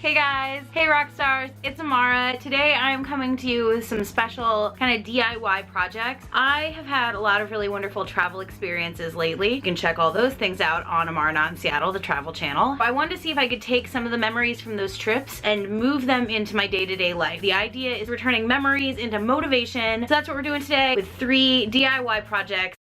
Hey guys, hey Rockstars, it's Amara. Today I'm coming to you with some special kind of DIY projects. I have had a lot of really wonderful travel experiences lately. You can check all those things out on Amara In Seattle, the travel channel. I wanted to see if I could take some of the memories from those trips and move them into my day-to-day life. The idea is returning memories into motivation. So that's what we're doing today with 3 DIY projects.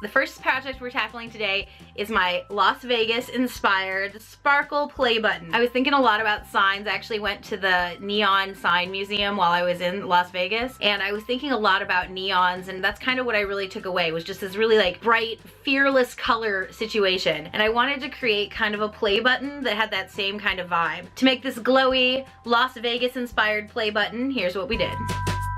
The first project we're tackling today is my Las Vegas inspired sparkle play button. I was thinking a lot about signs. I actually went to the Neon Sign Museum while I was in Las Vegas, and I was thinking a lot about neons, and that's kind of what I really took away, was just this really like bright, fearless color situation. And I wanted to create kind of a play button that had that same kind of vibe. To make this glowy Las Vegas inspired play button, here's what we did.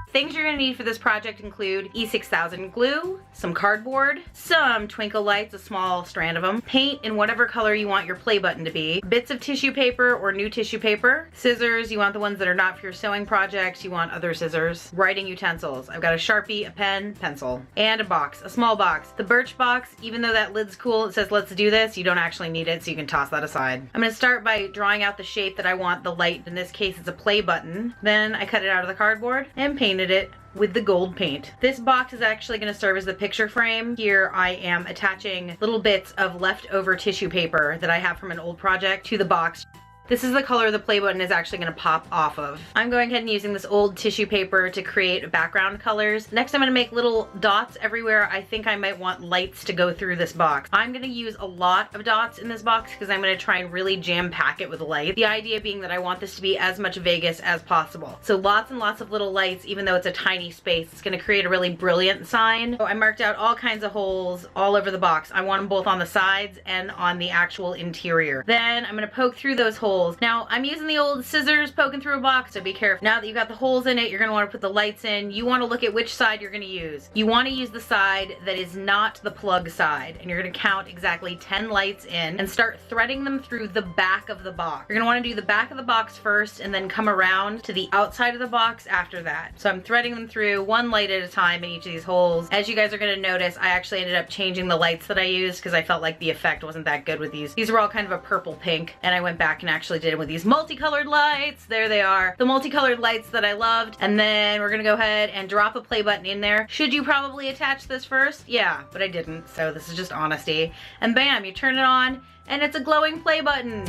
Things you're gonna need for this project include E6000 glue, some cardboard, some twinkle lights, a small strand of them, paint in whatever color you want your play button to be, bits of tissue paper or new tissue paper, scissors, you want the ones that are not for your sewing projects, you want other scissors, writing utensils. I've got a Sharpie, a pen, pencil, and a box, a small box. The birch box, even though that lid's cool, it says let's do this, you don't actually need it, so you can toss that aside. I'm gonna start by drawing out the shape that I want the light, in this case it's a play button. Then I cut it out of the cardboard and painted it with the gold paint. This box is actually going to serve as the picture frame. Here I am attaching little bits of leftover tissue paper that I have from an old project to the box. This is the color the play button is actually going to pop off of. I'm going ahead and using this old tissue paper to create background colors. Next I'm going to make little dots everywhere. I think I might want lights to go through this box. I'm going to use a lot of dots in this box because I'm going to try and really jam pack it with light. The idea being that I want this to be as much Vegas as possible. So lots and lots of little lights, even though it's a tiny space. It's going to create a really brilliant sign. So I marked out all kinds of holes all over the box. I want them both on the sides and on the actual interior. Then I'm going to poke through those holes. Now I'm using the old scissors poking through a box, so be careful. Now that you've got the holes in it, you're gonna want to put the lights in. You want to look at which side you're gonna use. You want to use the side that is not the plug side, and you're gonna count exactly 10 lights in and start threading them through the back of the box. You're gonna want to do the back of the box first and then come around to the outside of the box after that. So I'm threading them through one light at a time in each of these holes. As you guys are gonna notice, I actually ended up changing the lights that I used because I felt like the effect wasn't that good with these. These were all kind of a purple pink, and I went back and actually did it with these multicolored lights. There they are, the multicolored lights that I loved. And then we're gonna go ahead and drop a play button in there. Should you probably attach this first? Yeah, but I didn't, so this is just honesty. And bam, you turn it on and it's a glowing play button.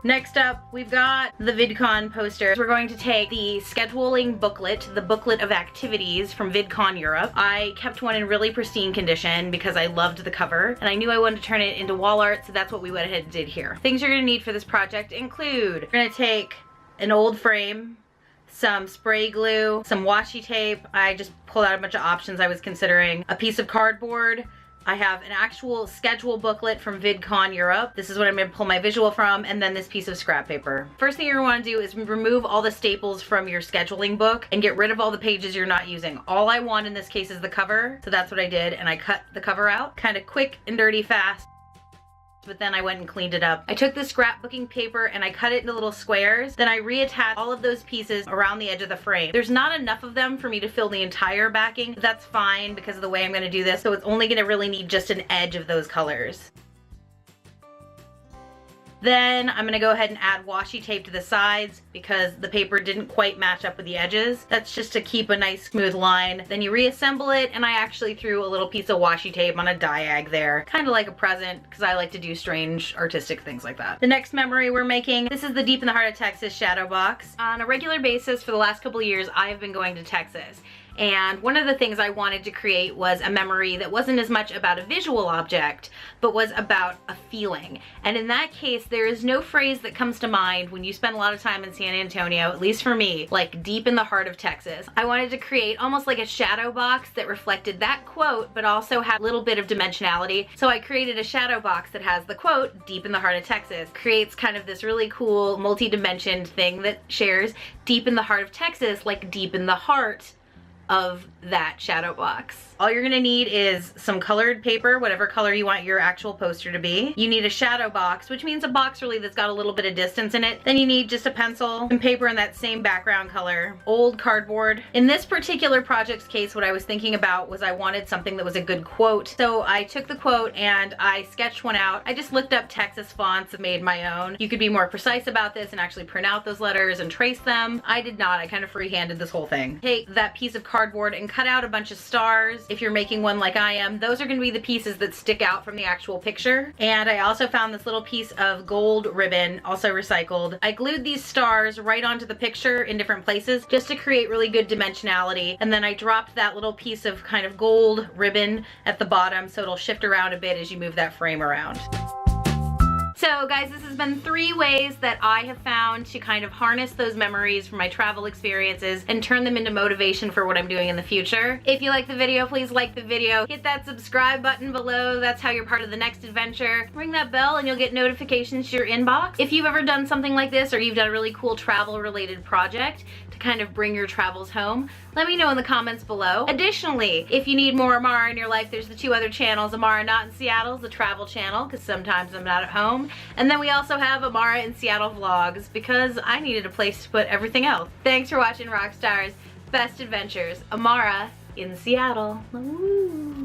Next up, we've got the VidCon poster. We're going to take the scheduling booklet, the booklet of activities from VidCon Europe. I kept one in really pristine condition because I loved the cover, and I knew I wanted to turn it into wall art, so that's what we went ahead and did here. Things you're gonna need for this project include, we're gonna take an old frame, some spray glue, some washi tape. I just pulled out a bunch of options I was considering, a piece of cardboard. I have an actual schedule booklet from VidCon Europe. This is what I'm gonna pull my visual from, and then this piece of scrap paper. First thing you're gonna wanna do is remove all the staples from your scheduling book and get rid of all the pages you're not using. All I want in this case is the cover, so that's what I did, and I cut the cover out. Kind of quick and dirty fast. But then I went and cleaned it up. I took the scrapbooking paper and I cut it into little squares. Then I reattached all of those pieces around the edge of the frame. There's not enough of them for me to fill the entire backing. That's fine because of the way I'm gonna do this. So it's only gonna really need just an edge of those colors. Then I'm gonna go ahead and add washi tape to the sides because the paper didn't quite match up with the edges. That's just to keep a nice smooth line. Then you reassemble it, and I actually threw a little piece of washi tape on a diag there. Kind of like a present, because I like to do strange artistic things like that. The next memory we're making, this is the Deep in the Heart of Texas shadow box. On a regular basis for the last couple of years, I've been going to Texas. And one of the things I wanted to create was a memory that wasn't as much about a visual object, but was about a feeling. And in that case, there is no phrase that comes to mind when you spend a lot of time in San Antonio, at least for me, like deep in the heart of Texas. I wanted to create almost like a shadow box that reflected that quote, but also had a little bit of dimensionality. So I created a shadow box that has the quote, deep in the heart of Texas. Creates kind of this really cool multi-dimensioned thing that shares deep in the heart of Texas, like deep in the heart of that shadow box. All you're gonna need is some colored paper, whatever color you want your actual poster to be. You need a shadow box, which means a box really that's got a little bit of distance in it. Then you need just a pencil and paper in that same background color. Old cardboard. In this particular project's case, what I was thinking about was I wanted something that was a good quote. So I took the quote and I sketched one out. I just looked up Texas fonts and made my own. You could be more precise about this and actually print out those letters and trace them. I did not. I kind of freehanded this whole thing. Take that piece of cardboard and cut out a bunch of stars. If you're making one like I am, those are going to be the pieces that stick out from the actual picture. And I also found this little piece of gold ribbon, also recycled. I glued these stars right onto the picture in different places just to create really good dimensionality. And then I dropped that little piece of kind of gold ribbon at the bottom so it'll shift around a bit as you move that frame around. So guys, this has been 3 ways that I have found to kind of harness those memories from my travel experiences and turn them into motivation for what I'm doing in the future. If you like the video, please like the video. Hit that subscribe button below. That's how you're part of the next adventure. Ring that bell and you'll get notifications to your inbox. If you've ever done something like this or you've done a really cool travel related project to kind of bring your travels home, let me know in the comments below. Additionally, if you need more Amara in your life, there's the 2 other channels. Amara Not in Seattle is the travel channel because sometimes I'm not at home. And then we also have Amara in Seattle vlogs because I needed a place to put everything else. Thanks for watching Rockstars Best Adventures. Amara in Seattle. Woo.